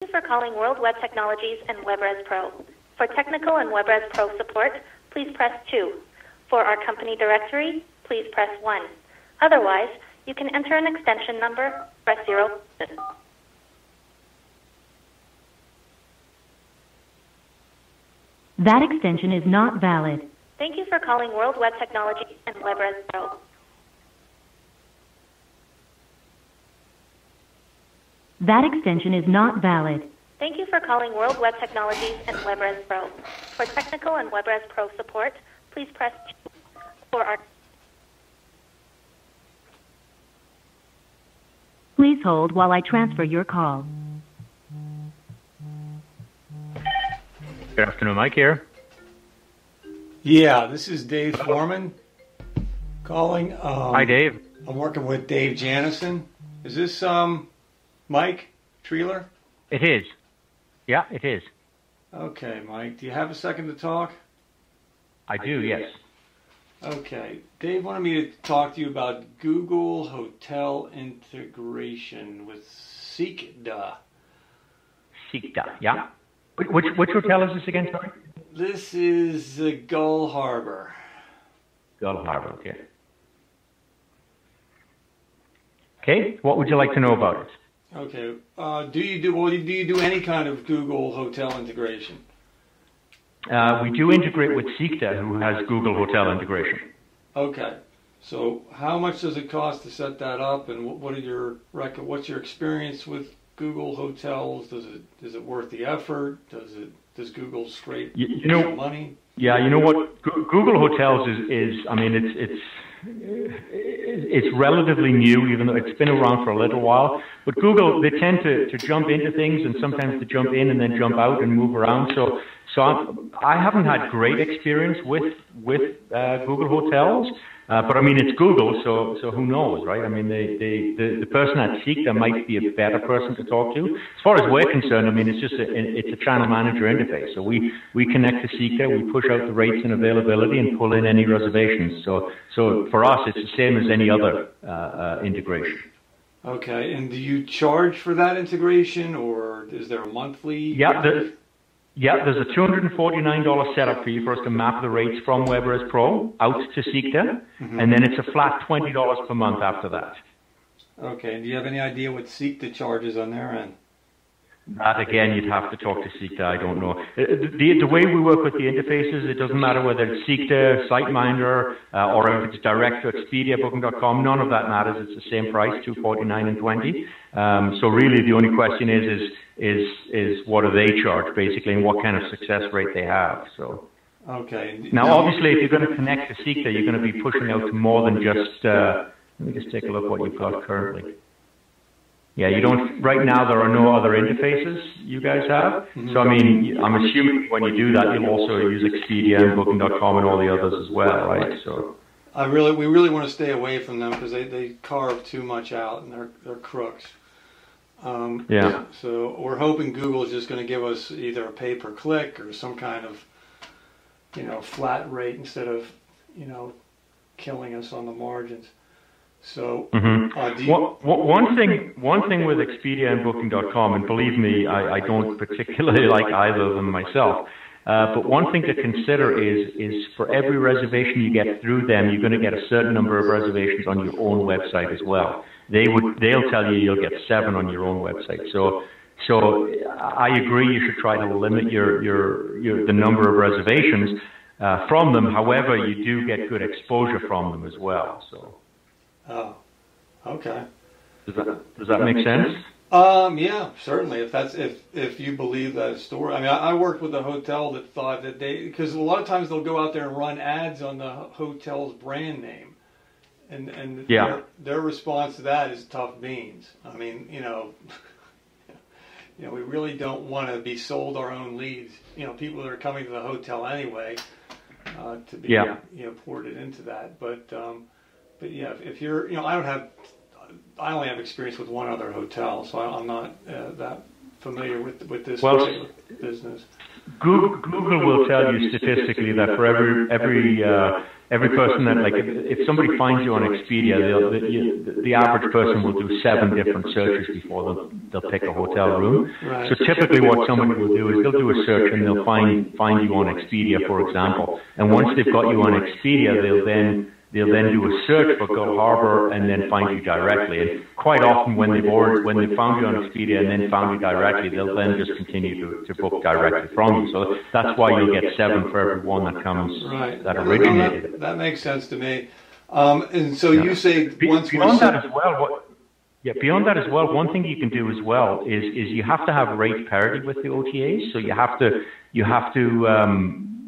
Thank you for calling World Web Technologies and WebRes Pro. For technical and WebRes Pro support, please press 2. For our company directory, please press 1. Otherwise, you can enter an extension number, press 0. That extension is not valid. Thank you for calling World Web Technologies and WebRes Pro. That extension is not valid. Thank you for calling World Web Technologies and WebRes Pro. For technical and WebRes Pro support, please press 2. For our Please hold while I transfer your call. Good afternoon, Mike here. Yeah, this is Dave Foreman calling. Hi, Dave. I'm working with Dave Janison. Is this Mike Treeler? It is. Yeah, it is. Okay, Mike. Do you have a second to talk? I do, yes. Okay. Dave wanted me to talk to you about Google Hotel integration with Seekda. Seekda, yeah. Which hotel is this again, sorry? This is GullHarbor. GullHarbor, okay. Okay, what would you like to know about it? Okay. Do you do any kind of Google Hotel integration? We do integrate with Seekda, who has Google Hotel integration. Okay. So how much does it cost to set that up, and what's your experience with Google Hotels? Is it worth the effort? Does Google scrape money? Yeah, you know what? Google Hotels is I mean, it's relatively new, even though it's been around for a little while. But Google, they tend to jump into things, and sometimes to jump in and then jump out and move around. So I haven't had great experience with Google Hotels. But I mean, it's Google, so who knows, right? I mean, the person at Seekda might be a better person to talk to. As far as we're concerned, I mean, it's a channel manager interface. So we connect to Seekda, we push out the rates and availability, and pull in any reservations. So for us, it's the same as any other integration. Okay, and do you charge for that integration, or is there a monthly? Yeah, there's a $249 setup fee for us to map the rates from WebRes Pro out to Seekda, and then it's a flat $20 per month after that. Okay, and do you have any idea what Seekda charges on their end? That, again, you'd have to talk to Seekda, I don't know. The way we work with the interfaces, it doesn't matter whether it's Seekda, SiteMinder, or if it's direct to Expedia, Booking.com, none of that matters. It's the same price, $249 and $20. So really the only question is what do they charge, basically, and what kind of success rate they have. So okay. Now, obviously, if you're going to connect to Seekda, you're going to be pushing out to more than just, let me just take a look what you've got currently. Yeah, you don't, right now there are no other interfaces you guys have. So, I mean, I'm assuming when you do that, you'll also use Expedia and Booking.com and all the others as well, right? So, we really want to stay away from them because they carve too much out and they're crooks. Yeah. So we're hoping Google is just going to give us either a pay per click or some kind of, flat rate instead of, killing us on the margins. So, one thing with Expedia and Booking.com, and believe me, I don't particularly like either of them myself. But one thing to consider is for every reservation you get through them, you're going to get a certain number of reservations on your own website as well. They'll tell you you'll get 7 on your own website. So I agree you should try to limit the number of reservations from them. However, you do get good exposure from them as well. So. Oh, okay. Does that make sense? Yeah, certainly. If you believe that story. I mean, I worked with a hotel that thought that because a lot of times they'll go out there and run ads on the hotel's brand name, and their response to that is tough beans. I mean, we really don't want to be sold our own leads. People that are coming to the hotel anyway, to be ported into that, but yeah, if you're, I only have experience with one other hotel, so I'm not that familiar with this Well, particular business. Google will tell you statistically that for every person that, like, if somebody finds you on Expedia, the average person will do 7 different searches before they'll pick a hotel room. Right. So typically what somebody will do is they'll do a search and they'll find you on Expedia, for example. And once they've got you on Expedia, they'll then do a search for GullHarbor and then find you directly. And quite often when they've found you on Expedia and then found you directly, they'll then just continue to book directly from you. So that's why you'll get 7 for every one that comes, that originated. That makes sense to me. And so you say beyond that as well, one thing you can do as well is you have to have rate parity with the OTAs. So you have to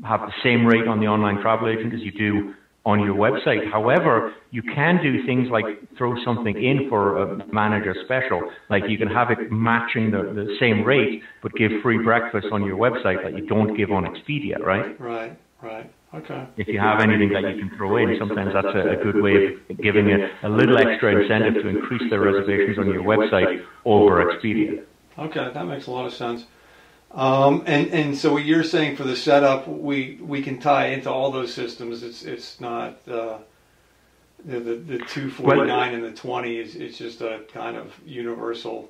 have the same rate on the online travel agent as you do on your website. However, you can do things like throw something in for a manager special. Like you can have it matching the same rate, but give free breakfast on your website that you don't give on Expedia, right? Right. Okay. If you have anything that you can throw in, sometimes that's a good way of giving a little extra incentive to increase their reservations on your website over Expedia. Okay, that makes a lot of sense. And so what you're saying for the setup, we can tie into all those systems. It's not the 249 and the 20 it's just a kind of universal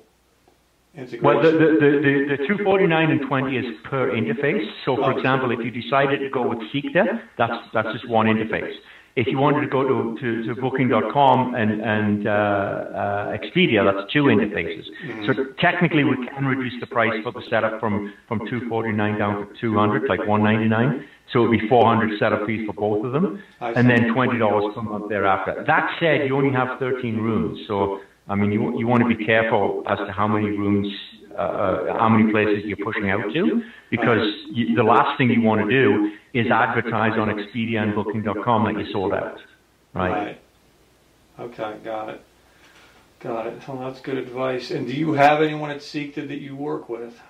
integration. Well, the 249 and 20 is per interface. So, for example, if you decided to go with Seekta, that's just one interface. If you wanted to go to Booking.com and Expedia, that's 2 interfaces. Mm-hmm. So technically, we can reduce the price for the setup from 249 down to 200, like 199. So it would be 400 setup fees for both of them, and then $20 per month thereafter. That said, you only have 13 rooms, so I mean, you want to be careful as to how many rooms, how many places you're pushing out to, because the last thing you want to do is advertise on Expedia and Booking.com that you sold out, right? Okay, got it. Well, that's good advice. And do you have anyone at Seekta that you work with?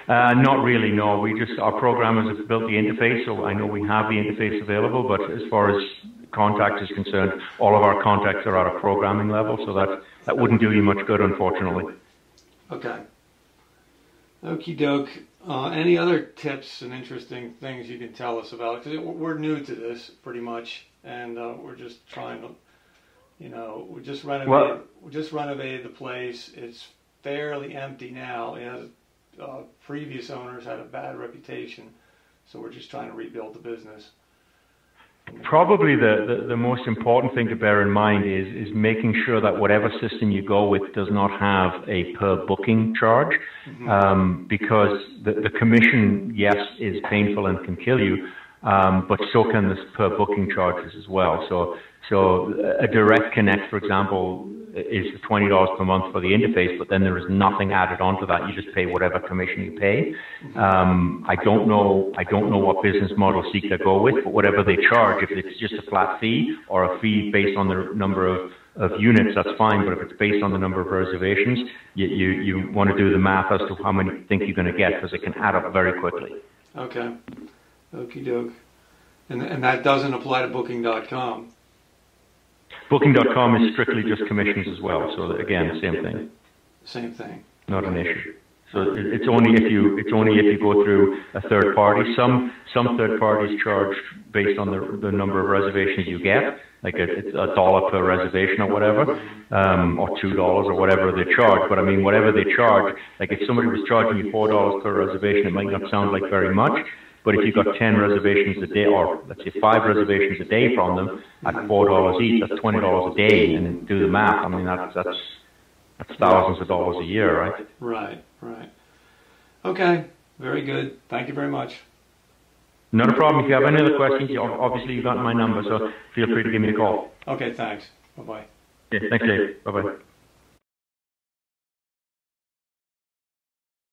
Not really, no. Our programmers have built the interface, so I know we have the interface available, but as far as contact is concerned, all of our contacts are at a programming level, so that wouldn't do you much good, unfortunately. Okay. Okie doke. Any other tips and interesting things you can tell us about? Because we're new to this, pretty much, and we're just trying to, we just renovated the place. It's fairly empty now. It has previous owners had a bad reputation, so we're just trying to rebuild the business. Probably the most important thing to bear in mind is making sure that whatever system you go with does not have a per booking charge, because the commission, yes, is painful and can kill you, but so can the per booking charges as well. So a direct connect, for example, is $20 per month for the interface, but then there is nothing added onto that. You just pay whatever commission you pay. I don't know what business model Seekta go with, but whatever they charge, if it's just a flat fee or a fee based on the number of units, that's fine. But if it's based on the number of reservations, you want to do the math as to how many you think you're going to get, because it can add up very quickly. Okay. Okie doke. And that doesn't apply to Booking.com. Booking.com is strictly just commissions as well. So again, same thing. Same thing. Not an issue. So it's only if you go through a third party. Some third parties charge based on the number of reservations you get, like it's $1 per reservation or whatever, or $2 or whatever they charge. But I mean, whatever they charge, like if somebody was charging you $4 per reservation, it might not sound like very much. But if you've got 10 reservations a day, or let's say 5 reservations a day from them at $4 each, that's $20 a day. And do the math. I mean, that's thousands of dollars a year, right? Right. Okay, very good. Thank you very much. Not a problem. If you have any other questions, obviously you've got my number, so feel free to give me a call. Okay, thanks. Bye-bye. Yeah, thanks, Dave. Bye-bye.